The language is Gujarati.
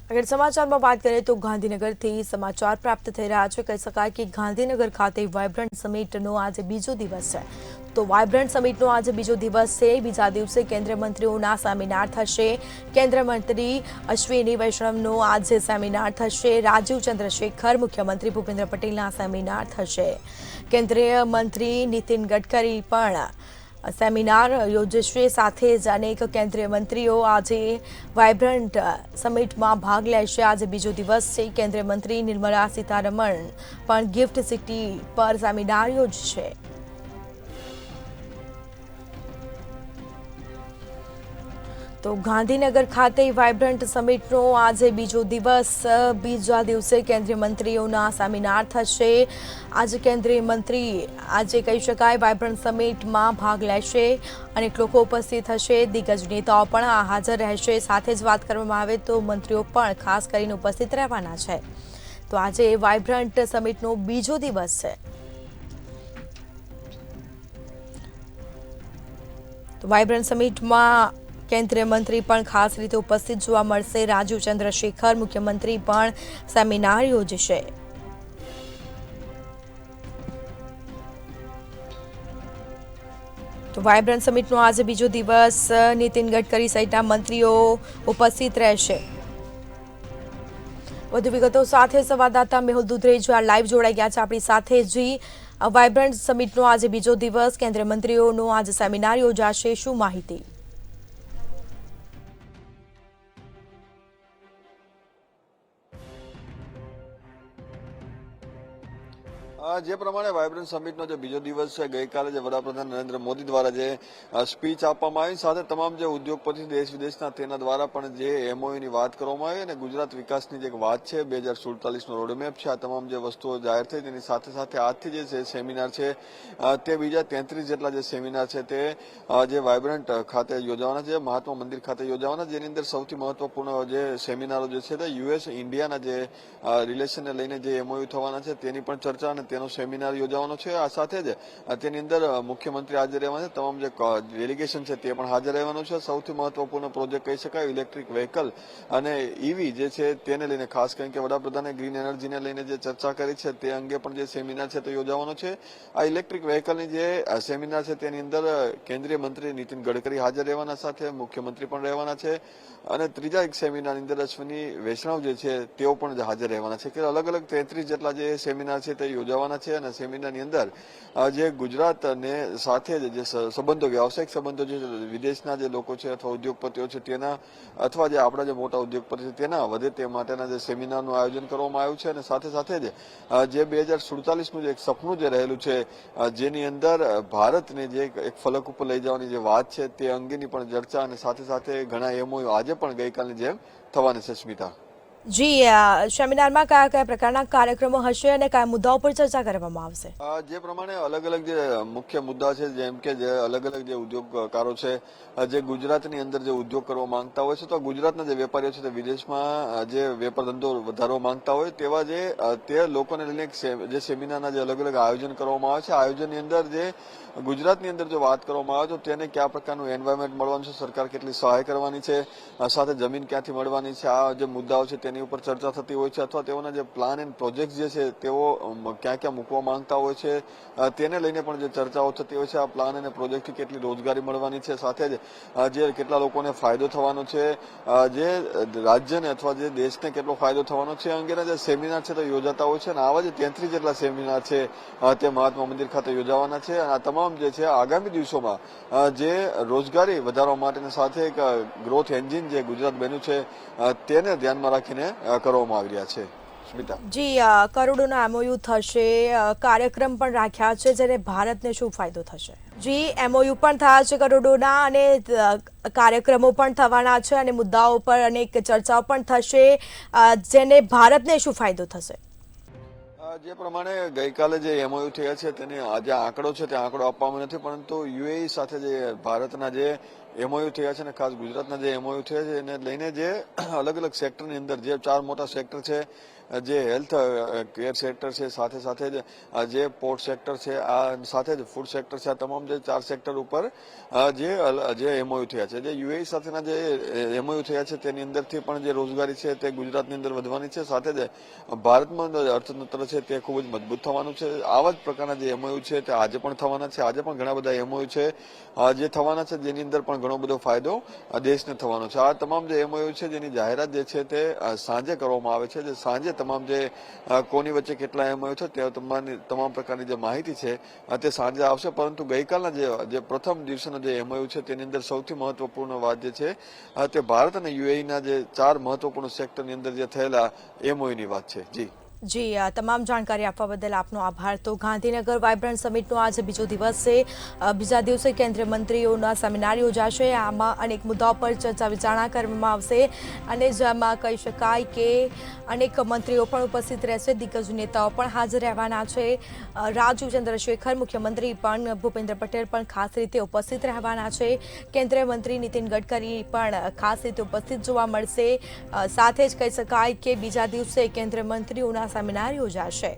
अगर समाचाરમાં વાત કરીએ તો ગાંધીનગરથી સમાચાર પ્રાપ્ત થઈ રહ્યા છે। કહી શકાય કે ગાંધીનગર ખાતે વાઇબ્રન્ટ સમિટનો આજે બીજો દિવસ છે। તો વાઇબ્રન્ટ સમિટનો આજે બીજો દિવસ છે। બીજા દિવસે કેન્દ્રીય મંત્રીઓના સેમિનાર થશે। કેન્દ્રીય મંત્રી અશ્વિની વૈષ્ણવનો આજે સેમિનાર થશે। રાજીવ ચંદ્રશેખર, મુખ્યમંત્રી ભૂપેન્દ્ર પટેલના સેમિનાર થશે। કેન્દ્રીય મંત્રી નીતિન ગડકરી પણ સેમિનાર યોજશે। સાથે જ અનેક કેન્દ્રીય મંત્રીઓ આજે વાઇબ્રન્ટ સમિટમાં ભાગ લેશે। આજે બીજો દિવસ છે। કેન્દ્રીય મંત્રી નિર્મલા સીતારમણ પણ ગિફ્ટ સિટી પર સેમિનાર યોજશે। તો ગાંધીનગર ખાતે વાઇબ્રન્ટ સમિટનો આજે બીજો દિવસ। બીજા દિવસે કેન્દ્રીય મંત્રીઓના સેમિનાર થશે। આજે કેન્દ્રીય મંત્રી આજે કહી શકાય વાઇબ્રન્ટ સમિટમાં ભાગ લેશે। અનેક લોકો ઉપસ્થિત હશે। દિગ્ગજ નેતાઓ પણ હાજર રહેશે। સાથે જ વાત કરવામાં આવે તો મંત્રીઓ પણ ખાસ કરીને ઉપસ્થિત રહેવાના છે। તો આજે વાઇબ્રન્ટ સમિટનો બીજો દિવસ છે। તો વાઇબ્રન્ટ સમિટમાં કેન્દ્રીય મંત્રી પણ ખાસ રીતે ઉપસ્થિત જોવા મળશે। રાજીવ ચંદ્રશેખર, મુખ્યમંત્રી પણ સેમિનાર યોજશે। તો વાઇબ્રન્ટ સમિટનો આજે બીજો દિવસ। નીતિન ગડકરી સહિતના મંત્રીઓ ઉપસ્થિત રહેશે। વધુ વિગતો સાથે સંવાદદાતા મેહુલ દુધરેજા લાઈવ જોડાઈ ગયા છે આપણી સાથે। જી, વાઇબ્રન્ટ સમિટનો આજે બીજો દિવસ, કેન્દ્રીય મંત્રીઓનો આજે સેમિનાર યોજાશે, શું માહિતી? જે પ્રમાણે વાઇબ્રન્ટ સમિટનો જે બીજો દિવસ છે, ગઈકાલે જે વડાપ્રધાન નરેન્દ્ર મોદી દ્વારા જે સ્પીચ આપવામાં આવી, સાથે તમામ જે ઉદ્યોગપતિ દેશ વિદેશના તેના દ્વારા પણ જે એમઓયુની વાત કરવામાં આવી અને ગુજરાત વિકાસની જે વાત છે 2047નો રોડમેપ છે, આ તમામ જે વસ્તુઓ જાહેર થઈ તેની સાથે સાથે આજથી જે છે સેમિનાર છે તે બીજા 33 જેટલા જે સેમિનાર છે તે જે વાઇબ્રન્ટ ખાતે યોજાવાના છે, મહાત્મા મંદિર ખાતે યોજાવાના, જેની અંદર સૌથી મહત્વપૂર્ણ જે સેમિનારો જે છે તે યુએસ ઇન્ડિયાના જે રિલેશનને લઈને જે એમઓયુ થવાના છે તેની પણ ચર્ચા અને તેનો સેમિનાર યોજાવાનો છે। આ સાથે જ તેની અંદર મુખ્યમંત્રી હાજર રહેવાના છે, તમામ જે ડેલિગેશન છે તે પણ હાજર રહેવાનું છે। સૌથી મહત્વપૂર્ણ પ્રોજેક્ટ કહી શકાય ઇલેક્ટ્રિક વ્હીકલ અને ઈવી જે છે તેને લઈને, ખાસ કરીને કે વડાપ્રધાને ગ્રીન એનર્જીને લઈને જે ચર્ચા કરી છે તે અંગે પણ જે સેમિનાર છે તે યોજાવાનો છે। આ ઇલેક્ટ્રિક વ્હીકલની જે સેમિનાર છે તેની અંદર કેન્દ્રીય મંત્રી નીતિન ગડકરી હાજર રહેવાના, સાથે મુખ્યમંત્રી પણ રહેવાના છે અને ત્રીજા એક સેમિનારની અંદર અશ્વિની વૈષ્ણવ જે છે તેઓ પણ હાજર રહેવાના છે। કે અલગ અલગ 33 જેટલા જે સેમિનાર છે તે યોજાવાના છે અને સેમિનારની અંદર જે ગુજરાતને સાથે જે સંબંધો, વ્યાવસાયિક સંબંધો જે વિદેશના જે લોકો છે અથવા ઉદ્યોગપતિઓ છે તેના અથવા જે આપણા જે મોટા ઉદ્યોગપતિ છે તેના વધે તે માટેના જે સેમિનારનું આયોજન કરવામાં આવ્યું છે અને સાથે સાથે જે 2047નું જે એક સપનું જે રહેલું છે, જેની અંદર ભારતને જે એક ફલક ઉપર લઈ જવાની જે વાત છે તે અંગેની પણ ચર્ચા અને સાથે સાથે ઘણા એમઓયુ આજે પણ ગઈકાલની જેમ થવાની છે। સ્મિતા, જી, સેમિનારમાં કયા કયા પ્રકારના કાર્યક્રમો હશે અને કયા મુદ્દાઓ પર ચર્ચા કરવામાં આવશે? જે પ્રમાણે અલગ અલગ જે મુખ્ય મુદ્દા છે, જેમ કે જે અલગ અલગ જે ઉદ્યોગકારો છે જે ગુજરાતની અંદર જે ઉદ્યોગ કરવા માંગતા હોય છે, તો ગુજરાતના જે વેપારીઓ છે તે વિદેશમાં જે વેપાર ધંધો વધારવા માંગતા હોય તેવા તે લોકોને લઈને જે સેમિનારના જે અલગ અલગ આયોજન કરવામાં આવે છે, આયોજનની અંદર જે ગુજરાતની અંદર જો વાત કરવામાં આવે તો તેને કયા પ્રકારનું એન્વાયરમેન્ટ મળવાનું છે, સરકાર કેટલી સહાય કરવાની છે, સાથે જમીન ક્યાંથી મળવાની છે, આ જે મુદ્દાઓ છે તેની ઉપર ચર્ચા થતી હોય છે, અથવા તેઓના જે પ્લાન એન્ડ પ્રોજેક્ટ જે છે તેઓ ક્યાં ક્યાં મૂકવા માંગતા હોય છે તેને લઈને પણ જે ચર્ચાઓ થતી હોય છે। આ પ્લાન અને પ્રોજેક્ટથી કેટલી રોજગારી મળવાની છે, સાથે જ જે કેટલા લોકોને ફાયદો થવાનો છે, જે રાજ્યને અથવા જે દેશને કેટલો ફાયદો થવાનો છે અંગેના જે સેમિનાર છે તે યોજાતા હોય છે અને આવા જે 33 જેટલા સેમિનાર છે તે મહાત્મા મંદિર ખાતે યોજાવાના છે। અને આ તમામ જે છે આગામી દિવસોમાં જે રોજગારી વધારવા માટેની સાથે એક ગ્રોથ એન્જિન જે ગુજરાત બન્યું છે તેને ધ્યાનમાં રાખીને કરવામાં આવી રહ્યા છે। સ્મિતા, જી, કરોડોના એમઓયુ થશે, કાર્યક્રમ પણ રાખ્યા છે, જેને ભારતને શું ફાયદો થશે? જી, એમઓયુ પણ થયા છે કરોડોના અને કાર્યક્રમો પણ થવાના છે અને મુદ્દાઓ પર અનેક ચર્ચાઓ પણ થશે, જેને ભારતને શું ફાયદો થશે? જે પ્રમાણે ગઈકાલે જે એમઓયુ થયા છે તેને આજે આંકડો છે તે આંકડો આપવામાં નથી, પરંતુ યુએઈ સાથે જે ભારતના જે એમઓયુ થયા છે અને ખાસ ગુજરાતના જે એમઓયુ થયા છે એને લઈને જે અલગ અલગ સેક્ટરની અંદર જે 4 મોટા સેક્ટર છે, જે હેલ્થ કેર સેક્ટર છે, સાથે સાથે જ જે પોર્ટ સેક્ટર છે, આ સાથે જ ફૂડ સેક્ટર છે, આ તમામ જે 4 સેક્ટર ઉપર જે એમઓયુ થયા છે, જે યુએઈ સાથેના જે એમઓયુ થયા છે તેની અંદરથી પણ જે રોજગારી છે તે ગુજરાતની અંદર વધવાની છે, સાથે જ ભારતમાં અર્થતંત્ર છે તે ખૂબ જ મજબૂત થવાનું છે. આવા જ પ્રકારના જે એમઓયુ છે તે આજે પણ થવાના છે. આજે પણ ઘણા બધા એમઓયુ છે જે થવાના છે, જેની અંદર પણ ઘણો બધો ફાયદો દેશને થવાનો છે. આ તમામ જે એમઓયુ છે જેની જાહેરાત જે છે તે સાંજે કરવામાં આવે છે. જે સાંજે તમામ જે કોની વચ્ચે કેટલા એમઓયુ છે તે તમામ પ્રકારની જે માહિતી છે તે સાંજે આવશે. પરંતુ ગઈકાલના જે પ્રથમ દિવસના જે એમઓયુ છે તેની અંદર સૌથી મહત્વપૂર્ણ વાત જે છે તે ભારત અને યુએઈના જે 4 મહત્વપૂર્ણ સેક્ટરની અંદર જે થયેલા એમઓયુની વાત છે. જી, આ તમામ જાણકારી આપવા બદલ આપનો આભાર. તો ગાંધીનગર વાઇબ્રન્ટ સમિટનો આજે બીજો દિવસ છે. બીજા દિવસે કેન્દ્રીય મંત્રીઓના સેમિનાર યોજાશે. આમાં અનેક મુદ્દાઓ પર ચર્ચા વિચારણા કરવામાં આવશે અને જેમાં કહી શકાય કે અનેક મંત્રીઓ પણ ઉપસ્થિત રહેશે, દિગ્ગજ નેતાઓ પણ હાજર રહેવાના છે. રાજીવ ચંદ્રશેખર, મુખ્યમંત્રી પણ ભૂપેન્દ્ર પટેલ પણ ખાસ રીતે ઉપસ્થિત રહેવાના છે. કેન્દ્રીય મંત્રી નીતિન ગડકરી પણ ખાસ રીતે ઉપસ્થિત જોવા મળશે. સાથે જ કહી શકાય કે બીજા દિવસે કેન્દ્રીય મંત્રીઓના સેમિનાર યોજાશે.